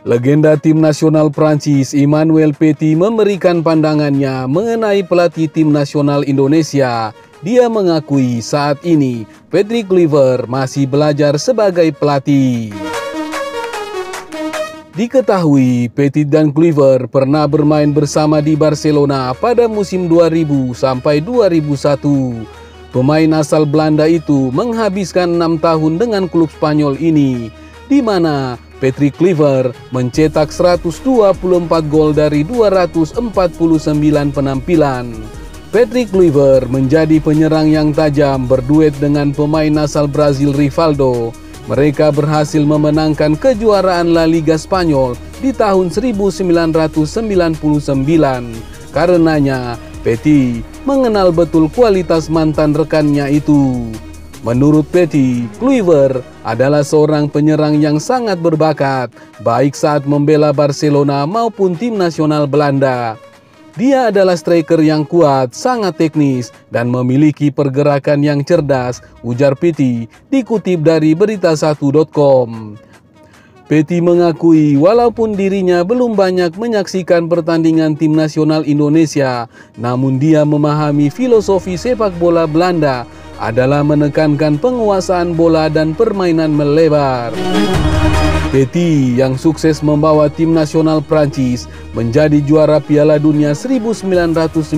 Legenda tim nasional Prancis Emmanuel Petit memberikan pandangannya mengenai pelatih tim nasional Indonesia. Dia mengakui saat ini Patrick Kluivert masih belajar sebagai pelatih. Diketahui Petit dan Kluivert pernah bermain bersama di Barcelona pada musim 2000 sampai 2001. Pemain asal Belanda itu menghabiskan 6 tahun dengan klub Spanyol ini, di mana Patrick Kluivert mencetak 124 gol dari 249 penampilan. Patrick Kluivert menjadi penyerang yang tajam berduet dengan pemain asal Brazil Rivaldo. Mereka berhasil memenangkan kejuaraan La Liga Spanyol di tahun 1999. Karenanya, Petit mengenal betul kualitas mantan rekannya itu. Menurut Petit, Kluivert adalah seorang penyerang yang sangat berbakat, baik saat membela Barcelona maupun tim nasional Belanda. Dia adalah striker yang kuat, sangat teknis, dan memiliki pergerakan yang cerdas, ujar Petit, dikutip dari berita1.com. Petit mengakui walaupun dirinya belum banyak menyaksikan pertandingan tim nasional Indonesia, namun dia memahami filosofi sepak bola Belanda adalah menekankan penguasaan bola dan permainan melebar. Petit yang sukses membawa tim nasional Prancis menjadi juara Piala Dunia 1998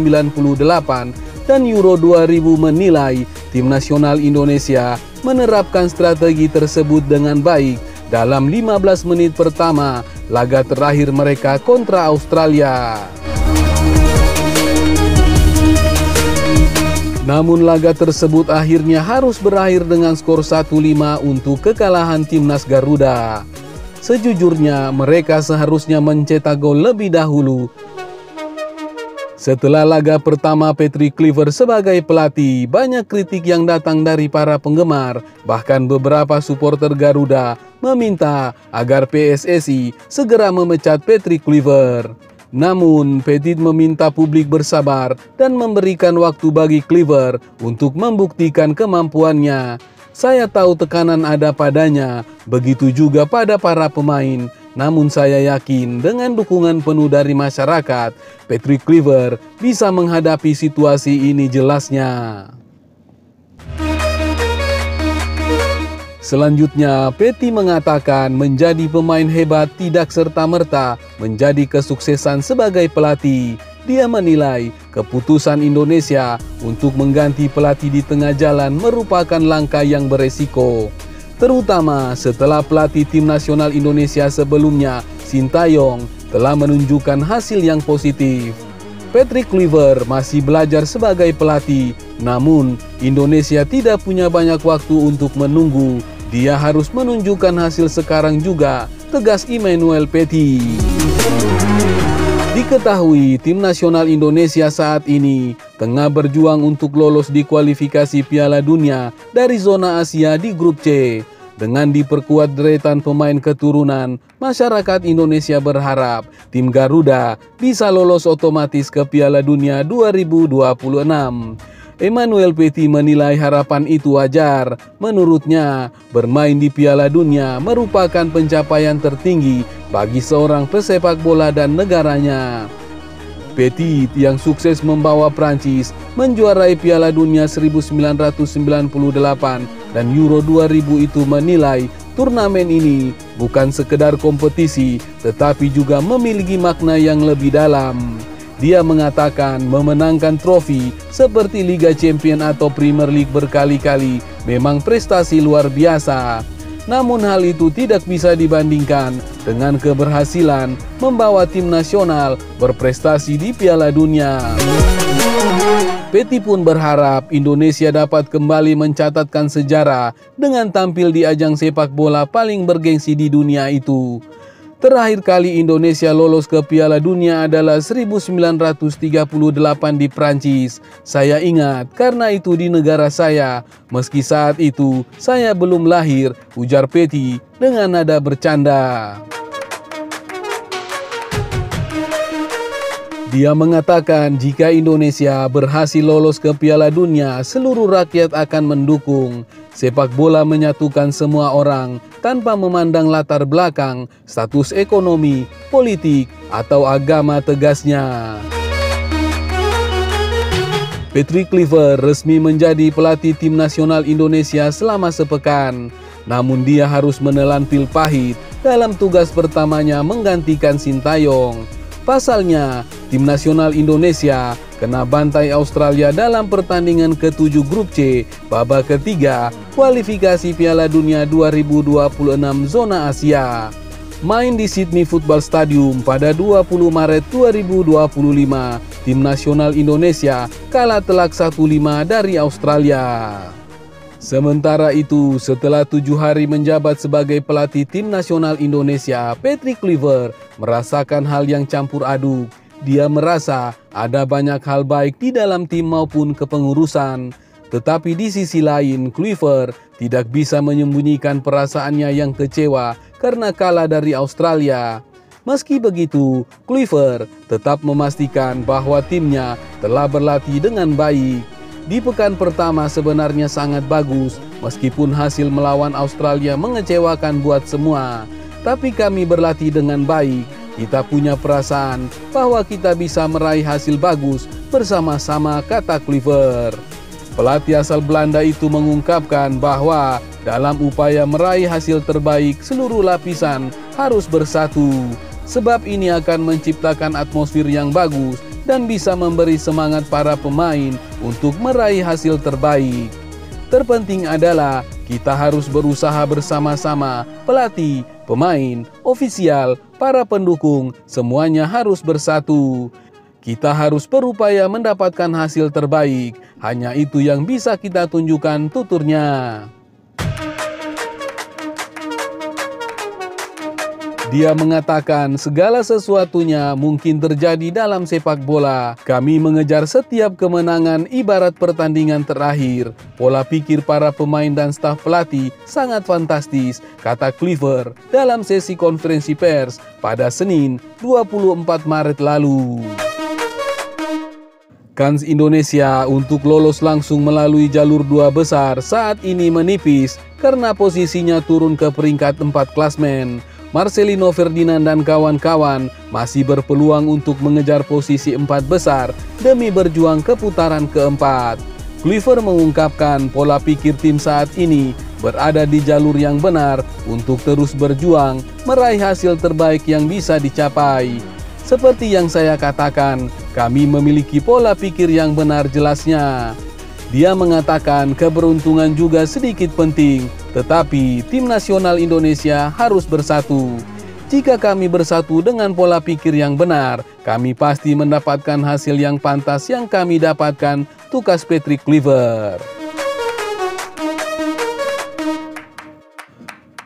dan Euro 2000 menilai tim nasional Indonesia menerapkan strategi tersebut dengan baik dalam 15 menit pertama laga terakhir mereka kontra Australia. Namun laga tersebut akhirnya harus berakhir dengan skor 1-5 untuk kekalahan timnas Garuda. Sejujurnya mereka seharusnya mencetak gol lebih dahulu. Setelah laga pertama Patrick Kluivert sebagai pelatih, banyak kritik yang datang dari para penggemar. Bahkan beberapa supporter Garuda meminta agar PSSI segera memecat Patrick Kluivert. Namun, Petit meminta publik bersabar dan memberikan waktu bagi Kluivert untuk membuktikan kemampuannya. Saya tahu tekanan ada padanya, begitu juga pada para pemain. Namun saya yakin dengan dukungan penuh dari masyarakat, Patrick Kluivert bisa menghadapi situasi ini, jelasnya. Selanjutnya, Petit mengatakan menjadi pemain hebat tidak serta-merta menjadi kesuksesan sebagai pelatih. Dia menilai keputusan Indonesia untuk mengganti pelatih di tengah jalan merupakan langkah yang beresiko, terutama setelah pelatih tim nasional Indonesia sebelumnya, Sintayong, telah menunjukkan hasil yang positif. Patrick Kluivert masih belajar sebagai pelatih, namun Indonesia tidak punya banyak waktu untuk menunggu. Dia harus menunjukkan hasil sekarang juga, tegas Emmanuel Petit. Diketahui tim nasional Indonesia saat ini tengah berjuang untuk lolos di kualifikasi Piala Dunia dari zona Asia di grup C. Dengan diperkuat deretan pemain keturunan, masyarakat Indonesia berharap tim Garuda bisa lolos otomatis ke Piala Dunia 2026. Emmanuel Petit menilai harapan itu wajar. Menurutnya, bermain di Piala Dunia merupakan pencapaian tertinggi bagi seorang pesepak bola dan negaranya. Petit yang sukses membawa Prancis menjuarai Piala Dunia 1998 dan Euro 2000 itu menilai turnamen ini bukan sekedar kompetisi, tetapi juga memiliki makna yang lebih dalam. Dia mengatakan memenangkan trofi seperti Liga Champions atau Premier League berkali-kali memang prestasi luar biasa. Namun hal itu tidak bisa dibandingkan dengan keberhasilan membawa tim nasional berprestasi di Piala Dunia. Petit pun berharap Indonesia dapat kembali mencatatkan sejarah dengan tampil di ajang sepak bola paling bergengsi di dunia itu. Terakhir kali Indonesia lolos ke Piala Dunia adalah 1938 di Prancis. Saya ingat karena itu di negara saya. Meski saat itu saya belum lahir, ujar Petit dengan nada bercanda. Dia mengatakan jika Indonesia berhasil lolos ke Piala Dunia, seluruh rakyat akan mendukung. sepak bola menyatukan semua orang tanpa memandang latar belakang, status ekonomi, politik, atau agama, tegasnya. Patrick Kluivert resmi menjadi pelatih tim nasional Indonesia selama sepekan. Namun dia harus menelan pil pahit dalam tugas pertamanya menggantikan Sintayong. Pasalnya, tim nasional Indonesia kena bantai Australia dalam pertandingan ke-7 Grup C babak ketiga kualifikasi Piala Dunia 2026 zona Asia. Main di Sydney Football Stadium pada 20 Maret 2025, tim nasional Indonesia kalah telak 1-5 dari Australia. Sementara itu, setelah 7 hari menjabat sebagai pelatih tim nasional Indonesia, Patrick Kluivert merasakan hal yang campur aduk. Dia merasa ada banyak hal baik di dalam tim maupun kepengurusan. Tetapi di sisi lain, Kluivert tidak bisa menyembunyikan perasaannya yang kecewa karena kalah dari Australia. Meski begitu, Kluivert tetap memastikan bahwa timnya telah berlatih dengan baik. Di pekan pertama sebenarnya sangat bagus, meskipun hasil melawan Australia mengecewakan buat semua. Tapi kami berlatih dengan baik, kita punya perasaan bahwa kita bisa meraih hasil bagus bersama-sama, kata Kluivert. Pelatih asal Belanda itu mengungkapkan bahwa dalam upaya meraih hasil terbaik, seluruh lapisan harus bersatu. Sebab ini akan menciptakan atmosfer yang bagus dan bisa memberi semangat para pemain untuk meraih hasil terbaik. Terpenting adalah kita harus berusaha bersama-sama, pelatih, pemain, ofisial, para pendukung, semuanya harus bersatu. Kita harus berupaya mendapatkan hasil terbaik, hanya itu yang bisa kita tunjukkan, tuturnya. Dia mengatakan segala sesuatunya mungkin terjadi dalam sepak bola. Kami mengejar setiap kemenangan ibarat pertandingan terakhir. Pola pikir para pemain dan staf pelatih sangat fantastis, kata Kluivert dalam sesi konferensi pers pada Senin 24 Maret lalu. Kans Indonesia untuk lolos langsung melalui jalur 2 besar saat ini menipis karena posisinya turun ke peringkat 4 klasmen. Marcelino Ferdinand dan kawan-kawan masih berpeluang untuk mengejar posisi 4 besar demi berjuang ke putaran keempat. Kluivert mengungkapkan pola pikir tim saat ini berada di jalur yang benar untuk terus berjuang meraih hasil terbaik yang bisa dicapai. Seperti yang saya katakan, kami memiliki pola pikir yang benar, jelasnya. Dia mengatakan keberuntungan juga sedikit penting, tetapi tim nasional Indonesia harus bersatu. Jika kami bersatu dengan pola pikir yang benar, kami pasti mendapatkan hasil yang pantas yang kami dapatkan, tukas Patrick Kluivert.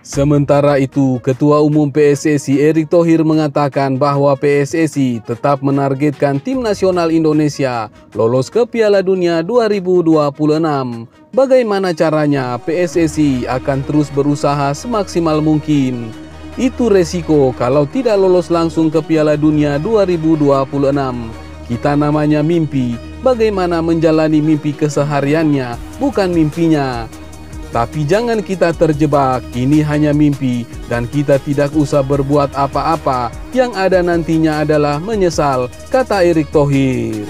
Sementara itu, Ketua Umum PSSI Erick Thohir mengatakan bahwa PSSI tetap menargetkan tim nasional Indonesia lolos ke Piala Dunia 2026. Bagaimana caranya? PSSI akan terus berusaha semaksimal mungkin. Itu resiko kalau tidak lolos langsung ke Piala Dunia 2026. Kita namanya mimpi, bagaimana menjalani mimpi kesehariannya, bukan mimpinya. Tapi jangan kita terjebak, ini hanya mimpi dan kita tidak usah berbuat apa-apa. Yang ada nantinya adalah menyesal, kata Erick Thohir.